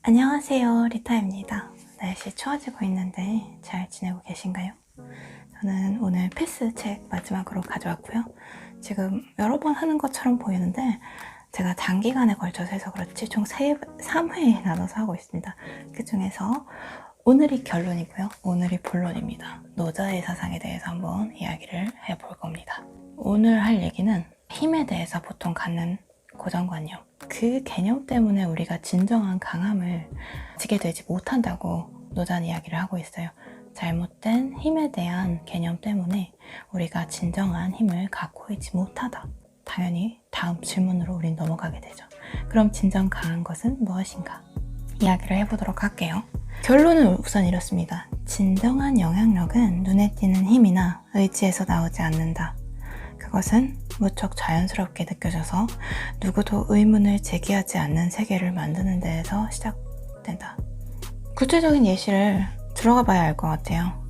안녕하세요, 리타입니다. 날씨 추워지고 있는데 잘 지내고 계신가요? 저는 오늘 패스 책 마지막으로 가져왔고요. 지금 여러 번 하는 것처럼 보이는데 제가 단기간에 걸쳐서 해서 그렇지 총 3회에 나눠서 하고 있습니다. 그 중에서 오늘이 결론이고요. 오늘이 본론입니다. 노자의 사상에 대해서 한번 이야기를 해볼 겁니다. 오늘 할 얘기는 힘에 대해서 보통 갖는 고정관념, 그 개념 때문에 우리가 진정한 강함을 지게 되지 못한다고 노자는 이야기를 하고 있어요. 잘못된 힘에 대한 개념 때문에 우리가 진정한 힘을 갖고 있지 못하다. 당연히 다음 질문으로 우린 넘어가게 되죠. 그럼 진정 강한 것은 무엇인가? 이야기를 해보도록 할게요. 결론은 우선 이렇습니다. 진정한 영향력은 눈에 띄는 힘이나 의지에서 나오지 않는다. 그것은 무척 자연스럽게 느껴져서 누구도 의문을 제기하지 않는 세계를 만드는 데에서 시작된다. 구체적인 예시를 들어가 봐야 알 것 같아요.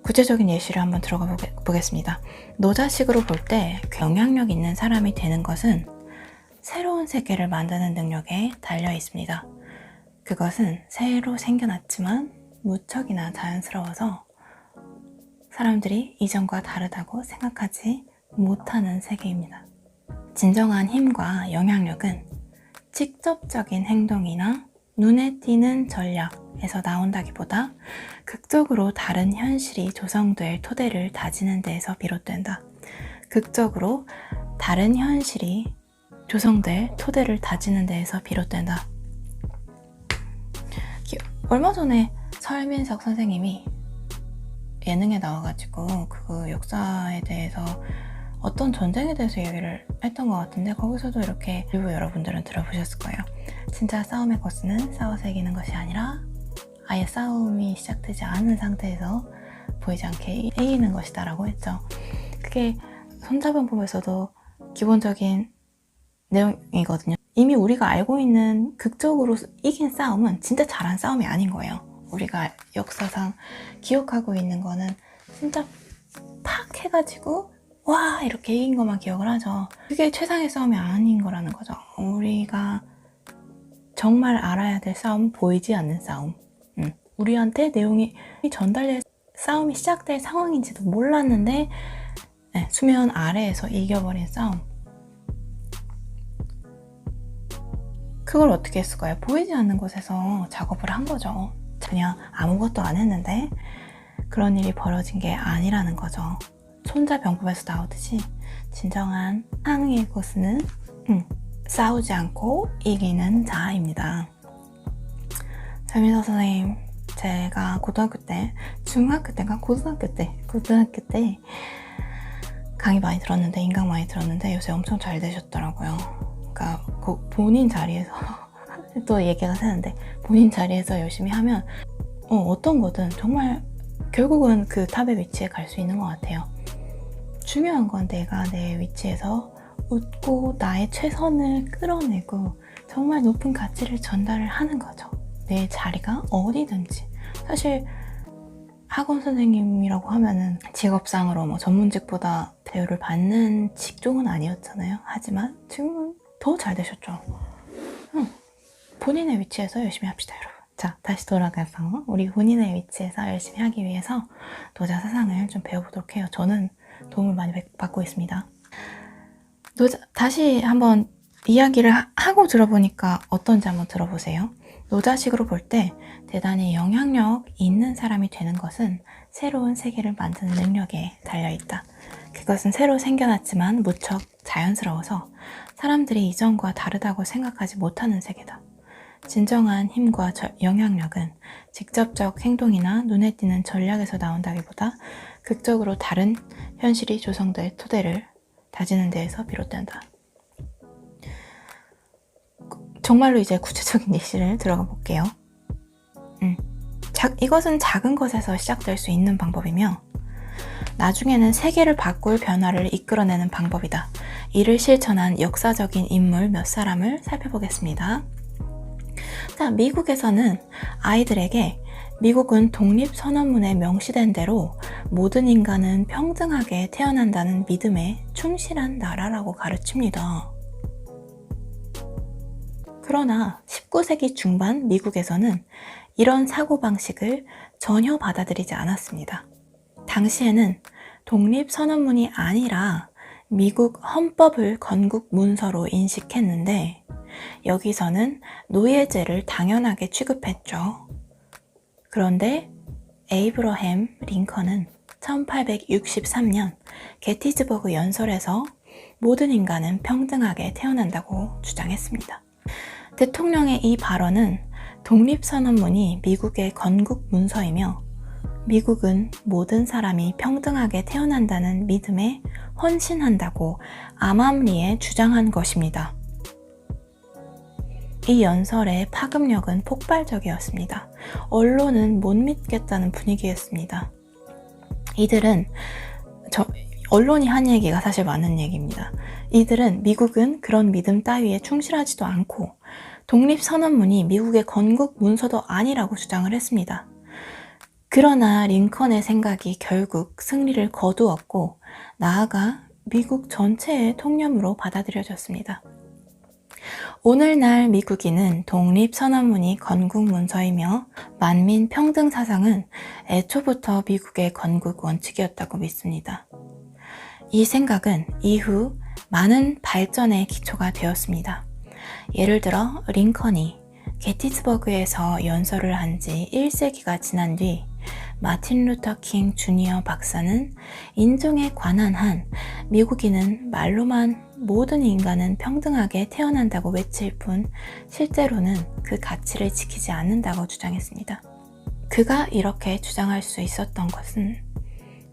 구체적인 예시를 한번 들어가 보겠습니다. 노자식으로 볼 때 영향력 있는 사람이 되는 것은 새로운 세계를 만드는 능력에 달려 있습니다. 그것은 새로 생겨났지만 무척이나 자연스러워서 사람들이 이전과 다르다고 생각하지 못하는 세계입니다. 진정한 힘과 영향력은 직접적인 행동이나 눈에 띄는 전략에서 나온다기보다 극적으로 다른 현실이 조성될 토대를 다지는 데에서 비롯된다. 극적으로 다른 현실이 조성될 토대를 다지는 데에서 비롯된다. 얼마 전에 설민석 선생님이 예능에 나와가지고 그 역사에 대해서 어떤 전쟁에 대해서 얘기를 했던 것 같은데 거기서도 이렇게 일부 여러분들은 들어보셨을 거예요. 진짜 싸움의 코스는 싸워서 이기는 것이 아니라 아예 싸움이 시작되지 않은 상태에서 보이지 않게 이기는 것이다 라고 했죠. 그게 손자병법에서도 기본적인 내용이거든요. 이미 우리가 알고 있는 극적으로 이긴 싸움은 진짜 잘한 싸움이 아닌 거예요. 우리가 역사상 기억하고 있는 거는 진짜 팍 해가지고 와 이렇게 이긴 것만 기억을 하죠. 그게 최상의 싸움이 아닌 거라는 거죠. 우리가 정말 알아야 될 싸움, 보이지 않는 싸움. 우리한테 내용이 전달될 싸움이 시작될 상황인지도 몰랐는데 수면 아래에서 이겨버린 싸움. 그걸 어떻게 했을까요? 보이지 않는 곳에서 작업을 한 거죠. 그냥 아무것도 안 했는데 그런 일이 벌어진 게 아니라는 거죠. 손자병법에서 나오듯이 진정한 항의의 코스는 싸우지 않고 이기는 자입니다. 설민석 선생님, 제가 고등학교 때 강의 많이 들었는데, 인강 많이 들었는데 요새 엄청 잘 되셨더라고요. 그러니까 본인 자리에서 또 얘기가 새는데 본인 자리에서 열심히 하면 어떤 거든 정말 결국은 그 탑의 위치에 갈 수 있는 것 같아요. 중요한 건 내가 내 위치에서 웃고 나의 최선을 끌어내고 정말 높은 가치를 전달을 하는 거죠. 내 자리가 어디든지. 사실 학원 선생님이라고 하면은 직업상으로 뭐 전문직보다 대우를 받는 직종은 아니었잖아요. 하지만 지금은 더 잘 되셨죠. 본인의 위치에서 열심히 합시다, 여러분. 자, 다시 돌아가서 우리 본인의 위치에서 열심히 하기 위해서 노자 사상을 좀 배워보도록 해요. 저는 도움을 많이 받고 있습니다. 다시 한번 이야기를 하고 들어보니까 어떤지 한번 들어보세요. 노자식으로 볼 때 대단히 영향력 있는 사람이 되는 것은 새로운 세계를 만드는 능력에 달려있다. 그것은 새로 생겨났지만 무척 자연스러워서 사람들이 이전과 다르다고 생각하지 못하는 세계다. 진정한 힘과 영향력은 직접적 행동이나 눈에 띄는 전략에서 나온다기보다 극적으로 다른 현실이 조성될 토대를 다지는 데에서 비롯된다. 정말로 이제 구체적인 예시를 들어가 볼게요. 이것은 작은 것에서 시작될 수 있는 방법이며 나중에는 세계를 바꿀 변화를 이끌어내는 방법이다. 이를 실천한 역사적인 인물 몇 사람을 살펴보겠습니다. 자, 미국에서는 아이들에게 미국은 독립선언문에 명시된 대로 모든 인간은 평등하게 태어난다는 믿음에 충실한 나라라고 가르칩니다. 그러나 19세기 중반 미국에서는 이런 사고방식을 전혀 받아들이지 않았습니다. 당시에는 독립선언문이 아니라 미국 헌법을 건국 문서로 인식했는데 여기서는 노예제를 당연하게 취급했죠. 그런데 에이브러햄 링컨은 1863년 게티즈버그 연설에서 모든 인간은 평등하게 태어난다고 주장했습니다. 대통령의 이 발언은 독립선언문이 미국의 건국 문서이며 미국은 모든 사람이 평등하게 태어난다는 믿음에 헌신한다고 암암리에 주장한 것입니다. 이 연설의 파급력은 폭발적이었습니다. 언론은 못 믿겠다는 분위기였습니다. 이들은 언론이 한 얘기가 사실 맞는 얘기입니다. 이들은 미국은 그런 믿음 따위에 충실하지도 않고 독립선언문이 미국의 건국 문서도 아니라고 주장을 했습니다. 그러나 링컨의 생각이 결국 승리를 거두었고 나아가 미국 전체의 통념으로 받아들여졌습니다. 오늘날 미국인은 독립선언문이 건국 문서이며 만민 평등 사상은 애초부터 미국의 건국 원칙이었다고 믿습니다. 이 생각은 이후 많은 발전의 기초가 되었습니다. 예를 들어 링컨이 게티스버그에서 연설을 한 지 1세기가 지난 뒤 마틴 루터 킹 주니어 박사는 인종에 관한 한 미국인은 말로만 모든 인간은 평등하게 태어난다고 외칠 뿐 실제로는 그 가치를 지키지 않는다고 주장했습니다. 그가 이렇게 주장할 수 있었던 것은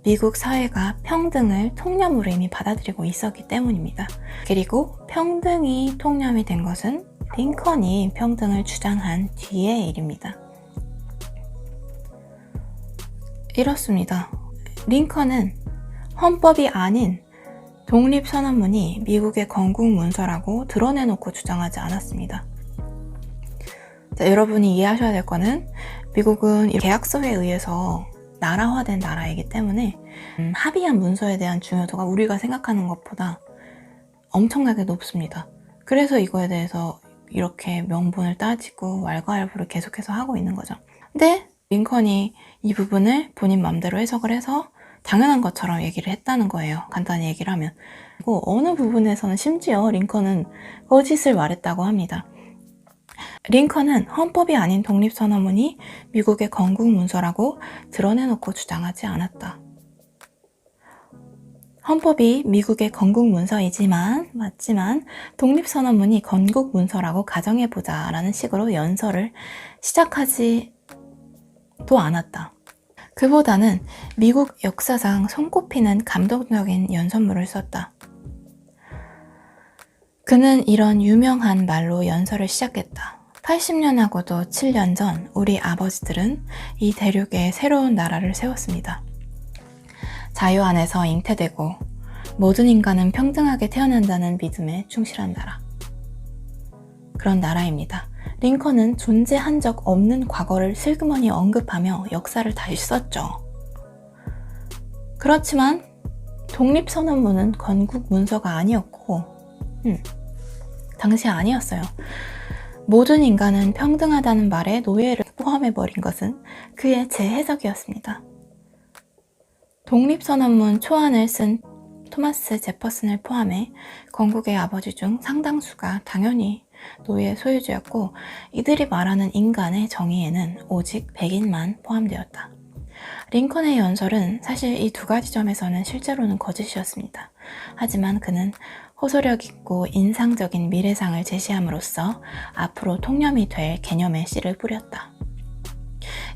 미국 사회가 평등을 통념으로 이미 받아들이고 있었기 때문입니다. 그리고 평등이 통념이 된 것은 링컨이 평등을 주장한 뒤의 일입니다. 이렇습니다. 링컨은 헌법이 아닌 독립선언문이 미국의 건국 문서라고 드러내놓고 주장하지 않았습니다. 자, 여러분이 이해하셔야 될 거는 미국은 계약서에 의해서 나라화된 나라이기 때문에 합의한 문서에 대한 중요도가 우리가 생각하는 것보다 엄청나게 높습니다. 그래서 이거에 대해서 이렇게 명분을 따지고 왈가왈부를 계속해서 하고 있는 거죠. 근데 링컨이 이 부분을 본인 맘대로 해석을 해서 당연한 것처럼 얘기를 했다는 거예요. 간단히 얘기를 하면. 그리고 어느 부분에서는 심지어 링컨은 거짓을 말했다고 합니다. 링컨은 헌법이 아닌 독립선언문이 미국의 건국 문서라고 드러내놓고 주장하지 않았다. 헌법이 미국의 건국 문서이지만 맞지만 독립선언문이 건국 문서라고 가정해보자 라는 식으로 연설을 시작하지도 않았다. 그보다는 미국 역사상 손꼽히는 감동적인 연설문을 썼다. 그는 이런 유명한 말로 연설을 시작했다. 80년하고도 7년 전 우리 아버지들은 이 대륙에 새로운 나라를 세웠습니다. 자유 안에서 잉태되고 모든 인간은 평등하게 태어난다는 믿음에 충실한 나라. 그런 나라입니다. 링컨은 존재한 적 없는 과거를 슬그머니 언급하며 역사를 다시 썼죠. 그렇지만 독립선언문은 건국 문서가 아니었고 당시 아니었어요. 모든 인간은 평등하다는 말에 노예를 포함해버린 것은 그의 재해석이었습니다. 독립선언문 초안을 쓴 토마스 제퍼슨을 포함해 건국의 아버지 중 상당수가 당연히 노예 소유주였고 이들이 말하는 인간의 정의에는 오직 백인만 포함되었다. 링컨의 연설은 사실 이 두 가지 점에서는 실제로는 거짓이었습니다. 하지만 그는 호소력 있고 인상적인 미래상을 제시함으로써 앞으로 통념이 될 개념의 씨를 뿌렸다.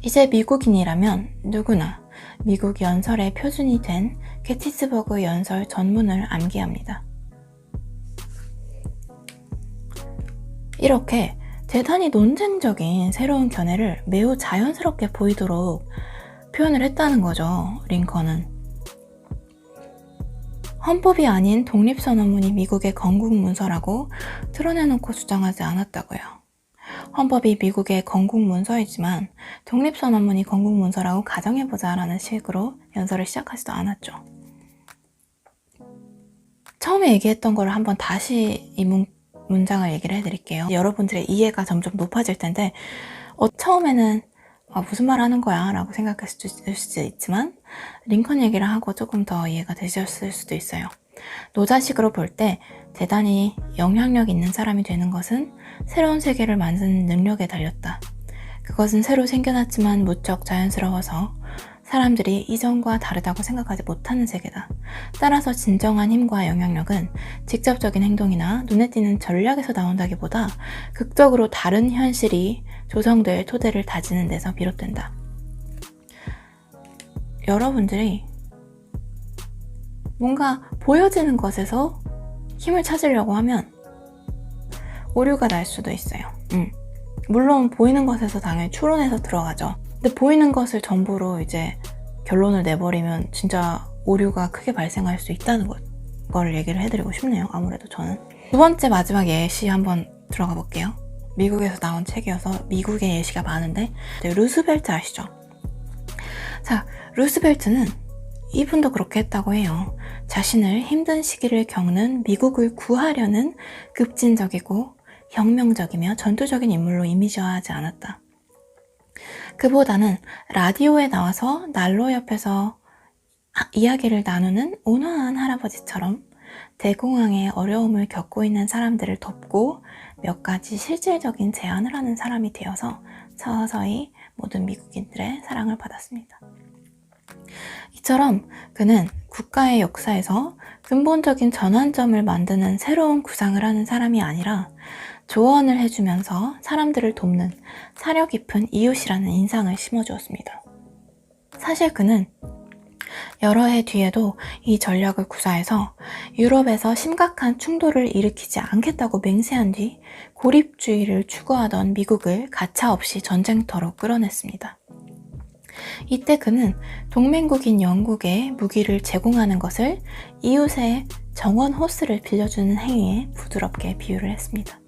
이제 미국인이라면 누구나 미국 연설의 표준이 된 게티스버그 연설 전문을 암기합니다. 이렇게 대단히 논쟁적인 새로운 견해를 매우 자연스럽게 보이도록 표현을 했다는 거죠, 링컨은. 헌법이 아닌 독립선언문이 미국의 건국 문서라고 드러내놓고 주장하지 않았다고요. 헌법이 미국의 건국 문서이지만 독립선언문이 건국 문서라고 가정해보자 라는 식으로 연설을 시작하지도 않았죠. 처음에 얘기했던 걸 한번 다시 이 문장을 얘기를 해드릴게요. 여러분들의 이해가 점점 높아질 텐데 처음에는 무슨 말 하는 거야 라고 생각했을 수도 있지만 링컨 얘기를 하고 조금 더 이해가 되셨을 수도 있어요. 노자식으로 볼 때 대단히 영향력 있는 사람이 되는 것은 새로운 세계를 만드는 능력에 달렸다. 그것은 새로 생겨났지만 무척 자연스러워서 사람들이 이전과 다르다고 생각하지 못하는 세계다. 따라서 진정한 힘과 영향력은 직접적인 행동이나 눈에 띄는 전략에서 나온다기보다 극적으로 다른 현실이 조성될 토대를 다지는 데서 비롯된다. 여러분들이 뭔가 보여지는 것에서 힘을 찾으려고 하면 오류가 날 수도 있어요. 물론 보이는 것에서 당연히 추론해서 들어가죠. 근데 보이는 것을 전부로 이제 결론을 내버리면 진짜 오류가 크게 발생할 수 있다는 걸 얘기를 해드리고 싶네요. 아무래도 저는. 두 번째 마지막 예시 한번 들어가 볼게요. 미국에서 나온 책이어서 미국의 예시가 많은데 루스벨트 아시죠? 자, 루스벨트는 이분도 그렇게 했다고 해요. 자신을 힘든 시기를 겪는 미국을 구하려는 급진적이고 혁명적이며 전투적인 인물로 이미지화하지 않았다. 그보다는 라디오에 나와서 난로 옆에서 이야기를 나누는 온화한 할아버지처럼 대공황의 어려움을 겪고 있는 사람들을 돕고 몇 가지 실질적인 제안을 하는 사람이 되어서 서서히 모든 미국인들의 사랑을 받았습니다. 이처럼 그는 국가의 역사에서 근본적인 전환점을 만드는 새로운 구상을 하는 사람이 아니라 조언을 해주면서 사람들을 돕는 사려 깊은 이웃이라는 인상을 심어주었습니다. 사실 그는 여러 해 뒤에도 이 전략을 구사해서 유럽에서 심각한 충돌을 일으키지 않겠다고 맹세한 뒤 고립주의를 추구하던 미국을 가차없이 전쟁터로 끌어냈습니다. 이때 그는 동맹국인 영국에 무기를 제공하는 것을 이웃의 정원 호스를 빌려주는 행위에 부드럽게 비유를 했습니다.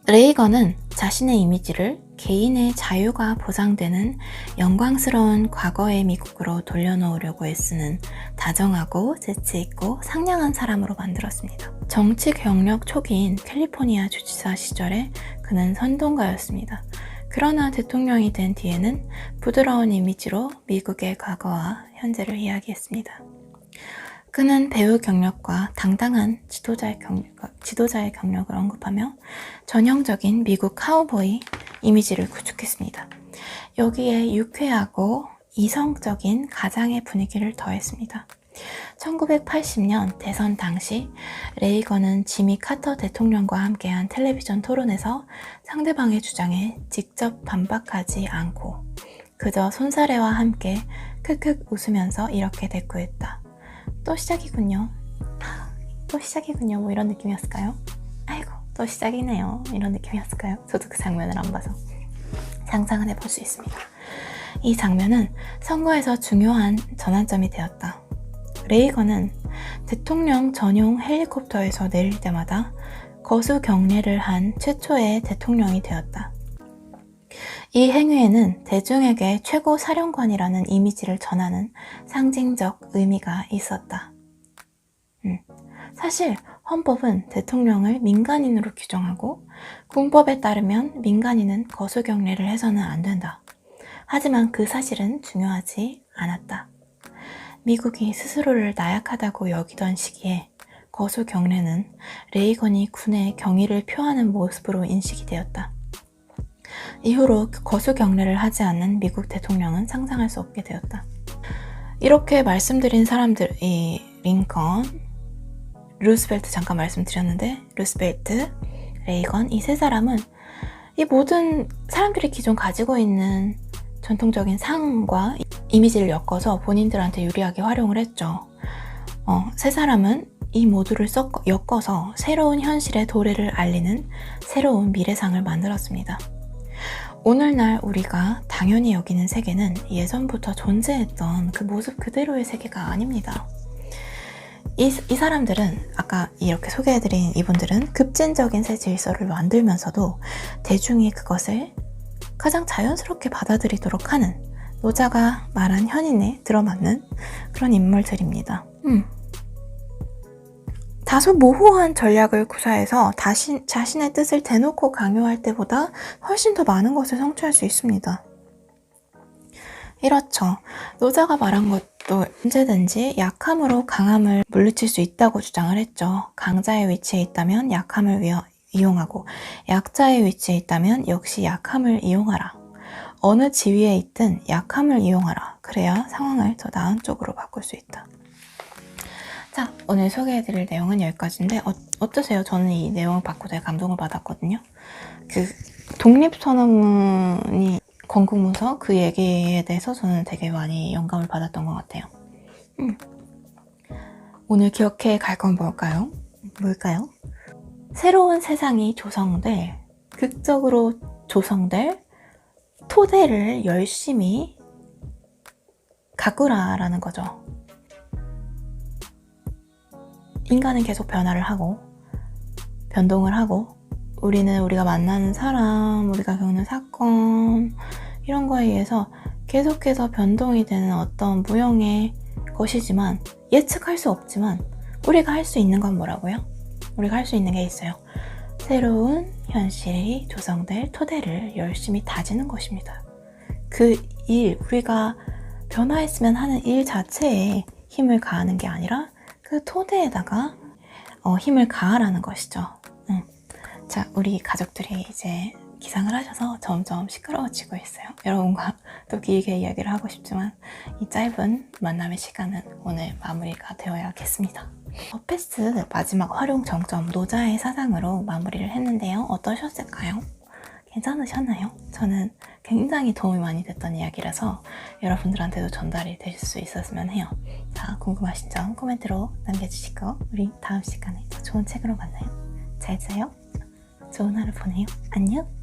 레이건은 자신의 이미지를 개인의 자유가 보장되는 영광스러운 과거의 미국으로 돌려놓으려고 애쓰는 다정하고 재치있고 상냥한 사람으로 만들었습니다. 정치 경력 초기인 캘리포니아 주지사 시절에 그는 선동가였습니다. 그러나 대통령이 된 뒤에는 부드러운 이미지로 미국의 과거와 현재를 이야기했습니다. 그는 배우 경력과 당당한 지도자의 경력을 언급하며 전형적인 미국 카우보이 이미지를 구축했습니다. 여기에 유쾌하고 이성적인 가장의 분위기를 더했습니다. 1980년 대선 당시 레이건은 지미 카터 대통령과 함께한 텔레비전 토론에서 상대방의 주장에 직접 반박하지 않고 그저 손사래와 함께 크크 웃으면서 이렇게 대꾸했다. 또 시작이군요. 또 시작이군요. 뭐 이런 느낌이었을까요? 아이고, 또 시작이네요. 이런 느낌이었을까요? 저도 그 장면을 안 봐서 상상을 해볼 수 있습니다. 이 장면은 선거에서 중요한 전환점이 되었다. 레이건은 대통령 전용 헬리콥터에서 내릴 때마다 거수 경례를 한 최초의 대통령이 되었다. 이 행위에는 대중에게 최고 사령관이라는 이미지를 전하는 상징적 의미가 있었다. 사실 헌법은 대통령을 민간인으로 규정하고 군법에 따르면 민간인은 거수 경례를 해서는 안 된다. 하지만 그 사실은 중요하지 않았다. 미국이 스스로를 나약하다고 여기던 시기에 거수 경례는 레이건이 군의 경의를 표하는 모습으로 인식이 되었다. 이후로 거수 경례를 하지 않는 미국 대통령은 상상할 수 없게 되었다. 이렇게 말씀드린 사람들, 링컨, 루스벨트 잠깐 말씀드렸는데 루스벨트, 레이건 이 세 사람은 이 모든 사람들이 기존 가지고 있는 전통적인 상과 이미지를 엮어서 본인들한테 유리하게 활용을 했죠. 세 사람은 이 모두를 엮어서 새로운 현실의 도래를 알리는 새로운 미래상을 만들었습니다. 오늘날 우리가 당연히 여기는 세계는 예전부터 존재했던 그 모습 그대로의 세계가 아닙니다. 이 사람들은 아까 이렇게 소개해드린 이분들은 급진적인 새 질서를 만들면서도 대중이 그것을 가장 자연스럽게 받아들이도록 하는 노자가 말한 현인에 들어맞는 그런 인물들입니다. 다소 모호한 전략을 구사해서 자신의 뜻을 대놓고 강요할 때보다 훨씬 더 많은 것을 성취할 수 있습니다. 이렇죠. 노자가 말한 것도 언제든지 약함으로 강함을 물리칠 수 있다고 주장을 했죠. 강자의 위치에 있다면 약함을 이용하고 약자의 위치에 있다면 역시 약함을 이용하라. 어느 지위에 있든 약함을 이용하라. 그래야 상황을 더 나은 쪽으로 바꿀 수 있다. 자, 오늘 소개해드릴 내용은 여기까지인데 어떠세요? 저는 이 내용을 받고 되게 감동을 받았거든요. 그 독립선언문이 건국문서 그 얘기에 대해서 저는 되게 많이 영감을 받았던 것 같아요. 오늘 기억해 갈 건 뭘까요? 새로운 세상이 조성될, 극적으로 조성될 토대를 열심히 가꾸라라는 거죠. 인간은 계속 변화를 하고 변동을 하고 우리는 우리가 만나는 사람, 우리가 겪는 사건 이런 거에 의해서 계속해서 변동이 되는 어떤 무형의 것이지만 예측할 수 없지만 우리가 할 수 있는 건 뭐라고요? 우리가 할 수 있는 게 있어요. 새로운 현실이 조성될 토대를 열심히 다지는 것입니다. 그 일, 우리가 변화했으면 하는 일 자체에 힘을 가하는 게 아니라 그 토대에다가 힘을 가하라는 것이죠. 자, 우리 가족들이 이제 기상을 하셔서 점점 시끄러워지고 있어요. 여러분과 또 길게 이야기를 하고 싶지만 이 짧은 만남의 시간은 오늘 마무리가 되어야겠습니다. 패스 마지막 활용 정점 노자의 사상으로 마무리를 했는데요. 어떠셨을까요? 괜찮으셨나요? 저는 굉장히 도움이 많이 됐던 이야기라서 여러분들한테도 전달이 되실 수 있었으면 해요. 자, 궁금하신 점 코멘트로 남겨주시고 우리 다음 시간에 더 좋은 책으로 만나요. 잘 자요. 좋은 하루 보내요. 안녕.